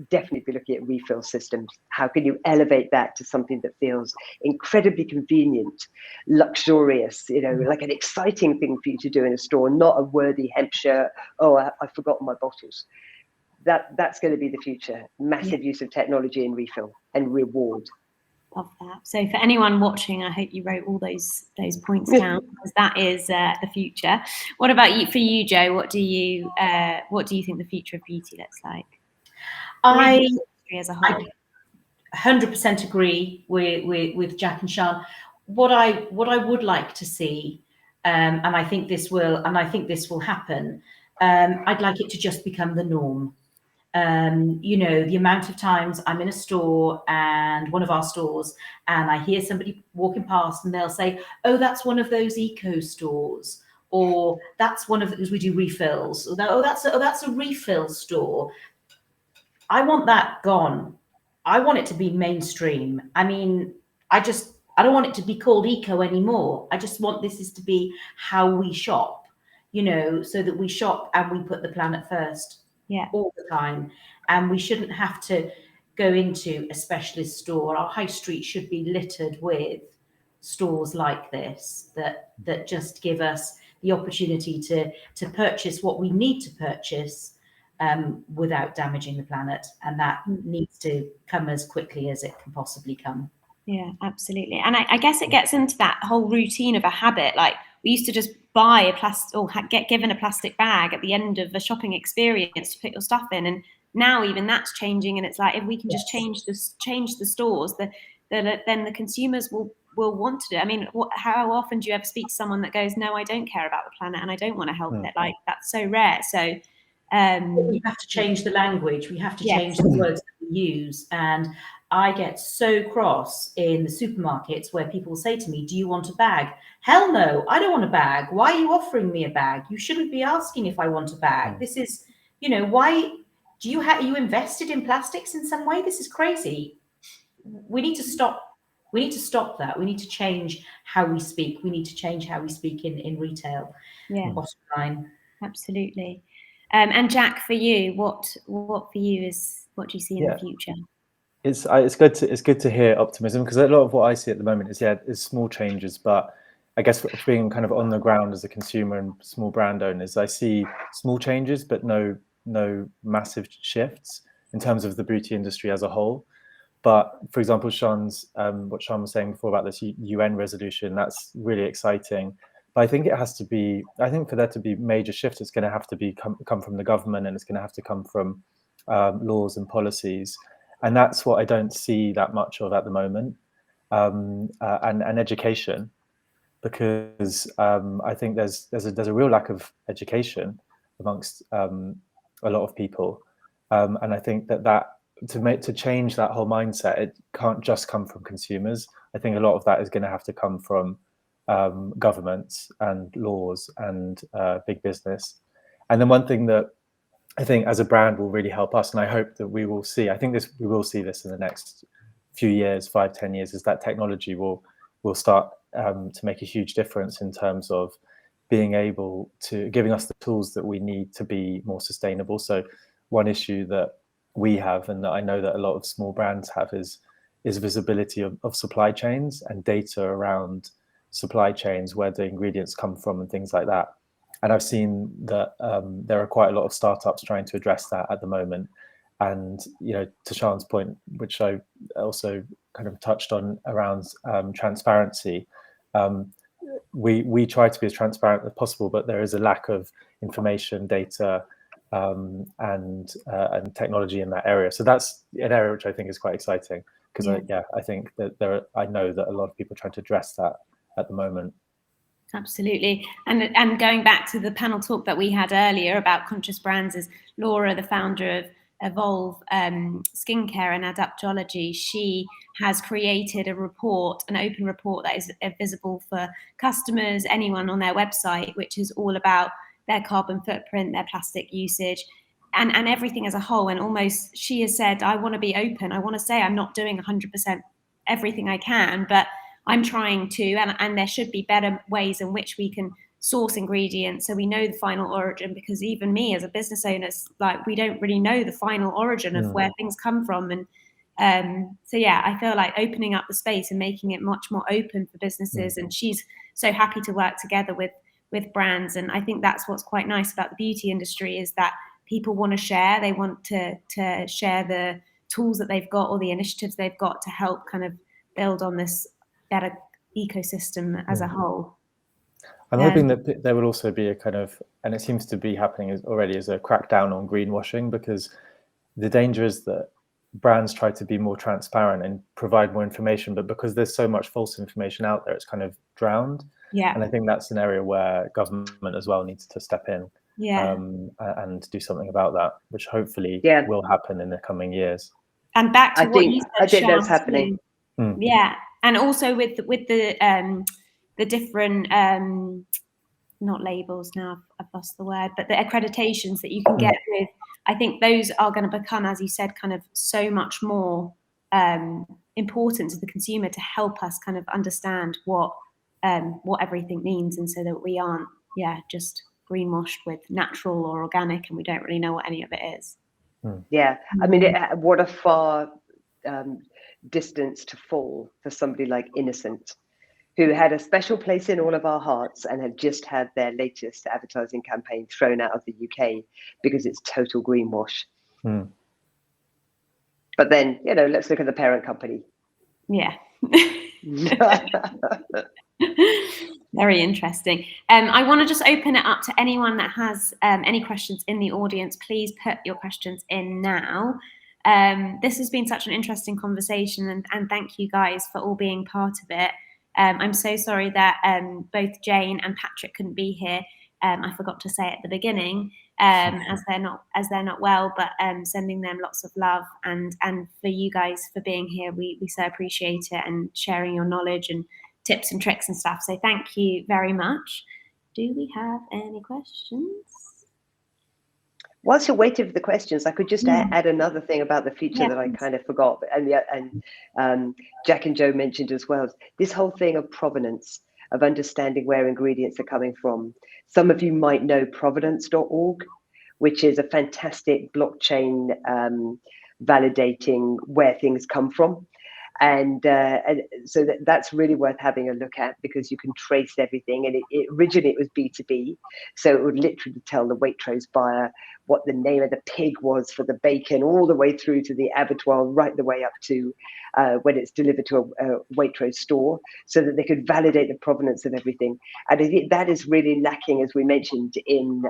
[SPEAKER 2] definitely be looking at refill systems. How can you elevate that to something that feels incredibly convenient, luxurious, like an exciting thing for you to do in a store, not a worthy hemp shirt. Oh, I've forgotten my bottles. That's going to be the future. Massive use of technology and refill and reward.
[SPEAKER 1] Love that. So for anyone watching, I hope you wrote all those points down, because that is the future. What about you? For you, Jo, what do you think the future of beauty looks like?
[SPEAKER 4] I
[SPEAKER 1] as a whole.
[SPEAKER 4] 100% agree with Jack and Sian. What I would like to see, and I think this will happen. I'd like it to just become the norm. The amount of times I'm in a store, and one of our stores, and I hear somebody walking past and they'll say, oh, that's one of those eco stores, or that's one of those we do refills, or that's a refill store. I want that gone. I want it to be mainstream. I mean, I don't want it to be called eco anymore. I just want this to be how we shop, so that we shop and we put the planet first all the time. And we shouldn't have to go into a specialist store. Our high street should be littered with stores like this that just give us the opportunity to purchase what we need to purchase, without damaging the planet, and that needs to come as quickly as it can possibly come.
[SPEAKER 1] Yeah, absolutely. And I guess it gets into that whole routine of a habit. Like, we used to just buy a plastic, or get given a plastic bag at the end of a shopping experience to put your stuff in, and now even that's changing. And it's like, if we can just change the stores, then the consumers will want to do it. I mean, how often do you ever speak to someone that goes, no, I don't care about the planet and I don't want to help it? Like, that's so rare. So
[SPEAKER 4] we have to change the language. We have to change the words that we use. And I get so cross in the supermarkets where people say to me, do you want a bag? Hell no, I don't want a bag. Why are you offering me a bag? You shouldn't be asking if I want a bag. This is, why do you invested in plastics in some way? This is crazy. We need to stop. We need to stop that. We need to change how we speak. We need to change how we speak in retail.
[SPEAKER 1] Yeah.
[SPEAKER 4] Bottom line.
[SPEAKER 1] Absolutely. And Jack, for you, what for you is, what do you see in the future?
[SPEAKER 3] It's good to hear optimism, because a lot of what I see at the moment is small changes. But I guess being kind of on the ground as a consumer and small brand owners, I see small changes, but no massive shifts in terms of the beauty industry as a whole. But for example, what Sian was saying before about this UN resolution, that's really exciting. But I think for there to be major shifts, it's going to have to come from the government, and it's going to have to come from laws and policies, and that's what I don't see that much of at the moment. And education, because I think there's a real lack of education amongst a lot of people, and I think that to change that whole mindset, it can't just come from consumers. I think a lot of that is going to have to come from governments and laws and big business. And then one thing that I think as a brand will really help us, and I hope that we will see, we will see this in the next few years, 5-10 years, is that technology will start to make a huge difference in terms of being able to giving us the tools that we need to be more sustainable. So one issue that we have, and that I know that a lot of small brands have, is visibility of supply chains and data around supply chains, where the ingredients come from and things like that. And I've seen that there are quite a lot of startups trying to address that at the moment. And, you know, to Sian's point, which I also kind of touched on around transparency, we try to be as transparent as possible, but there is a lack of information, data, and technology in that area. So that's an area which I think is quite exciting, because I think that I know that a lot of people are trying to address that at the moment.
[SPEAKER 1] Absolutely. And going back to the panel talk that we had earlier about conscious brands, is Laura, the founder of Evolve Skincare and Adaptology. She has created a report, an open report that is visible for customers, anyone on their website, which is all about their carbon footprint, their plastic usage, and everything as a whole. And almost, she has said, I want to be open. I want to say I'm not doing 100% everything I can, but I'm trying to, and there should be better ways in which we can source ingredients so we know the final origin, because even me as a business owner, like, we don't really know the final origin of where things come from. And so yeah, I feel like opening up the space and making it much more open for businesses, and she's so happy to work together with brands. And I think that's what's quite nice about the beauty industry, is that people want to share, they want to share the tools that they've got or the initiatives they've got to help kind of build on this better ecosystem as a whole.
[SPEAKER 3] I'm hoping that there will also be a kind of, and it seems to be happening already, is a crackdown on greenwashing, because the danger is that brands try to be more transparent and provide more information, but because there's so much false information out there, it's kind of drowned.
[SPEAKER 1] Yeah.
[SPEAKER 3] And I think that's an area where government as well needs to step in, and do something about that, which hopefully will happen in the coming years.
[SPEAKER 1] And back to what you said,
[SPEAKER 2] I think that's happening.
[SPEAKER 1] Yeah, and also with the different not labels, now I've lost the word, but the accreditations that you can get with, I think those are going to become, as you said, kind of so much more important to the consumer, to help us kind of understand what everything means, and so that we aren't just greenwashed with natural or organic and we don't really know what any of it is.
[SPEAKER 2] Yeah, I mean, what a far distance to fall for somebody like Innocent, who had a special place in all of our hearts and have just had their latest advertising campaign thrown out of the UK because it's total greenwash. But then, you know, let's look at the parent company.
[SPEAKER 1] Yeah. Very interesting. I want to just open it up to anyone that has any questions in the audience. Please put your questions in now. This has been such an interesting conversation, and thank you guys for all being part of it. I'm so sorry that both Jane and Patrick couldn't be here. I forgot to say at the beginning, as they're not well, but sending them lots of love, and for you guys for being here. We so appreciate it, and sharing your knowledge and tips and tricks and stuff. So thank you very much. Do we have any questions?
[SPEAKER 2] Whilst you're waiting for the questions, I could just add another thing about the future that I kind of forgot. And Jack and Joe mentioned as well, this whole thing of provenance, of understanding where ingredients are coming from. Some of you might know provenance.org, which is a fantastic blockchain validating where things come from. And so that's really worth having a look at, because you can trace everything. And originally it was B2B, so it would literally tell the Waitrose buyer what the name of the pig was for the bacon, all the way through to the abattoir, right the way up to when it's delivered to a Waitrose store, so that they could validate the provenance of everything. And I think that is really lacking, as we mentioned, in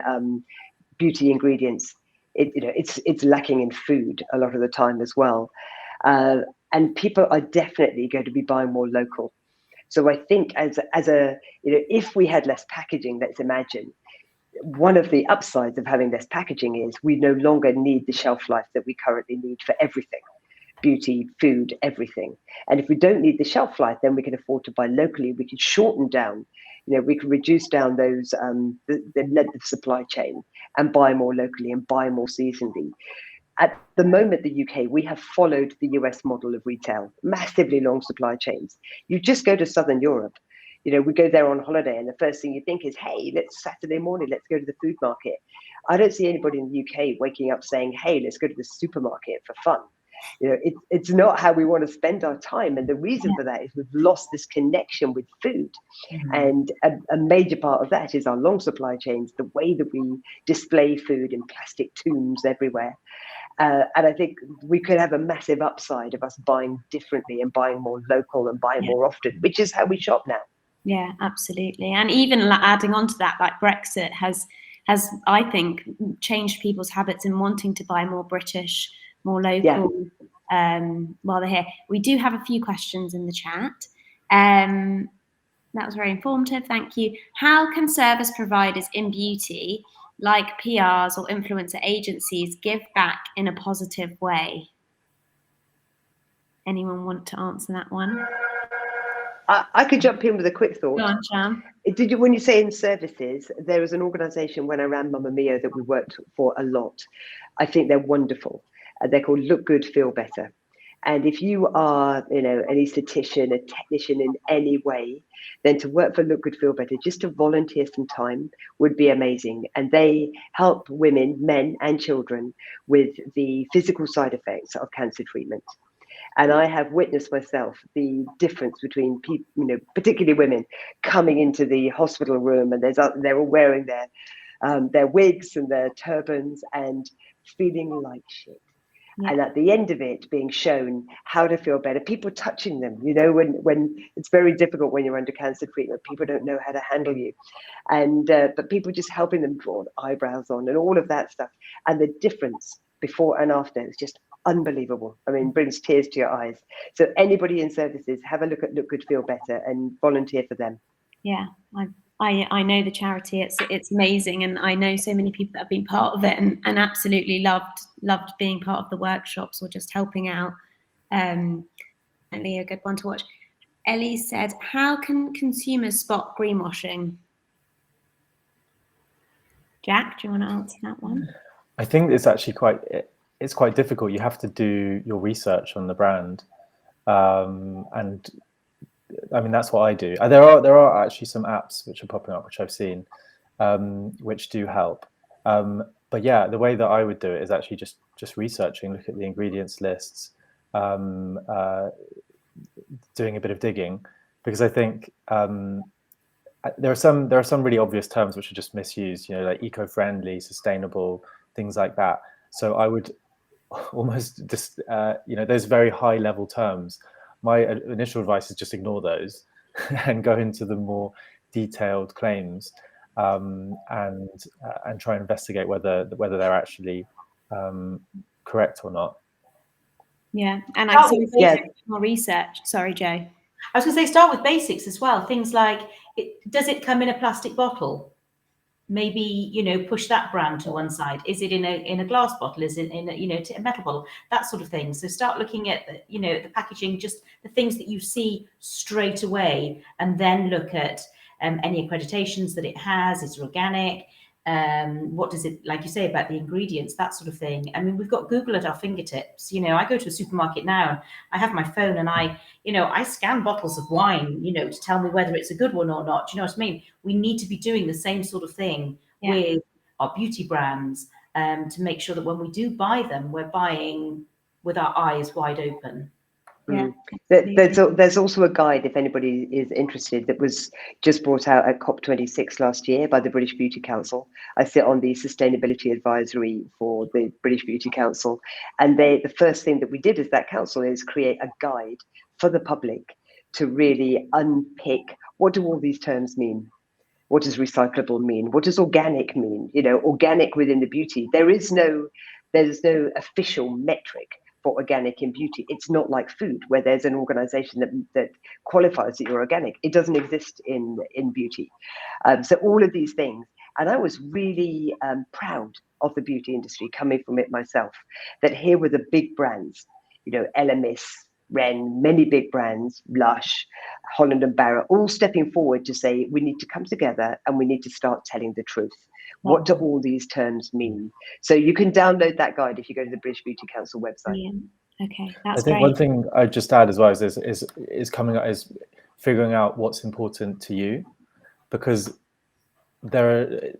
[SPEAKER 2] beauty ingredients. it's lacking in food a lot of the time as well. And people are definitely going to be buying more local. So I think as a, if we had less packaging, let's imagine, one of the upsides of having less packaging is we no longer need the shelf life that we currently need for everything. Beauty, food, everything. And if we don't need the shelf life, then we can afford to buy locally. We can shorten down, we can reduce down those the length of supply chain and buy more locally and buy more seasonally. At the moment, the UK, we have followed the US model of retail, massively long supply chains. You just go to Southern Europe. We go there on holiday, and the first thing you think is, hey, Saturday morning, let's go to the food market. I don't see anybody in the UK waking up saying, hey, let's go to the supermarket for fun. It's not how we want to spend our time. And the reason for that is we've lost this connection with food. And a major part of that is our long supply chains, the way that we display food in plastic tombs everywhere. And I think we could have a massive upside of us buying differently and buying more local and buying more often, which is how we shop now.
[SPEAKER 1] Yeah, absolutely. And even adding on to that, like Brexit has I think changed people's habits in wanting to buy more British, more local while they're here. We do have a few questions in the chat. That was very informative. Thank you. How can service providers in beauty, like PRs or influencer agencies, give back in a positive way? Anyone want to answer that one?
[SPEAKER 2] I could jump in with a quick thought.
[SPEAKER 1] Go on, Sham.
[SPEAKER 2] When you say in services, there was an organisation when I ran Mamma Mia that we worked for a lot. I think they're wonderful. They're called Look Good, Feel Better. And if you are, an aesthetician, a technician in any way, then to work for Look Good, Feel Better, just to volunteer some time would be amazing. And they help women, men and children with the physical side effects of cancer treatment. And I have witnessed myself the difference between people, particularly women, coming into the hospital room and they're all wearing their wigs and their turbans and feeling like shit. Yeah. And at the end of it, being shown how to feel better, people touching them, when it's very difficult when you're under cancer treatment, people don't know how to handle you. And but people just helping them draw eyebrows on and all of that stuff. And the difference before and after is just unbelievable. I mean, brings tears to your eyes. So anybody in services, have a look at Look Good, Feel Better and volunteer for them.
[SPEAKER 1] Yeah, I know the charity. It's amazing, and I know so many people that have been part of it and absolutely loved being part of the workshops or just helping out. Definitely a good one to watch. Ellie said, "How can consumers spot greenwashing?" Jack, do you want to answer that one?
[SPEAKER 3] I think it's actually quite difficult. You have to do your research on the brand, and I mean that's what I do. There are actually some apps which are popping up, which I've seen, which do help. But yeah, the way that I would do it is actually just researching, look at the ingredients lists, doing a bit of digging, because I think there are some really obvious terms which are just misused. Like eco-friendly, sustainable, things like that. So I would almost just, those very high level terms, my initial advice is just ignore those and go into the more detailed claims and try and investigate whether they're actually correct or not.
[SPEAKER 1] Yeah, and I see more research. Sorry, Jo.
[SPEAKER 4] I was going to say, start with basics as well. Things like, does it come in a plastic bottle? Maybe, push that brand to one side. Is it in a glass bottle? Is it in a metal bottle? That sort of thing. So start looking at the packaging, just the things that you see straight away, and then look at any accreditations that it has. Is it organic? What does it, like you say, about the ingredients, that sort of thing. I mean, we've got Google at our fingertips. I go to a supermarket now and I have my phone and I scan bottles of wine, to tell me whether it's a good one or not. Do you know what I mean? We need to be doing the same sort of thing with our beauty brands to make sure that when we do buy them, we're buying with our eyes wide open.
[SPEAKER 1] Yeah,
[SPEAKER 2] there's also a guide, if anybody is interested, that was just brought out at COP26 last year by the British Beauty Council. I sit on the sustainability advisory for the British Beauty Council, and the first thing that we did as that council is create a guide for the public to really unpick what do all these terms mean. What does recyclable mean? What does organic mean? You know, organic within the beauty. There's no official metric for organic in beauty. It's not like food where there's an organization that qualifies that you're organic. It doesn't exist in beauty. So all of these things. And I was really proud of the beauty industry, coming from it myself, that here were the big brands, you know, Elemis, Ren, many big brands, Lush, Holland and Barrett, all stepping forward to say, we need to come together and we need to start telling the truth. What do all these terms mean? So you can download that guide if you go to the British Beauty Council website.
[SPEAKER 1] Yeah. Okay, that's
[SPEAKER 3] I think
[SPEAKER 1] great.
[SPEAKER 3] one thing I'd just add as well is coming out is figuring out what's important to you, because there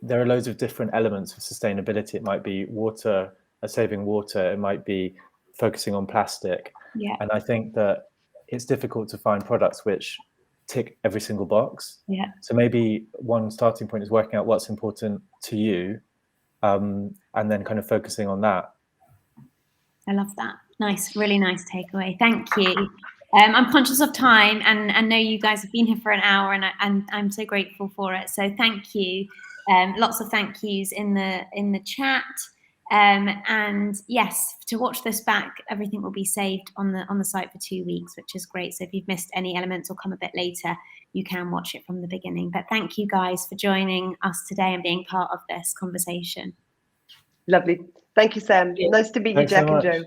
[SPEAKER 3] are loads of different elements of sustainability. It might be water, saving water. It might be focusing on plastic.
[SPEAKER 1] Yeah.
[SPEAKER 3] And I think that it's difficult to find products which tick every single box.
[SPEAKER 1] Yeah.
[SPEAKER 3] So maybe one starting point is working out what's important to you, and then kind of focusing on that.
[SPEAKER 1] I love that. Nice, really nice takeaway. Thank you. I'm conscious of time, and I know you guys have been here for an hour, and I'm so grateful for it. So thank you. Lots of thank yous in the chat. And yes, to watch this back, everything will be saved on the site for 2 weeks, which is great. So if you've missed any elements or come a bit later, you can watch it from the beginning. But thank you guys for joining us today and being part of this conversation.
[SPEAKER 2] Lovely. Thank you, Sam. Nice to meet you,
[SPEAKER 3] Thanks so
[SPEAKER 2] Jack and
[SPEAKER 3] much.
[SPEAKER 2] Joe.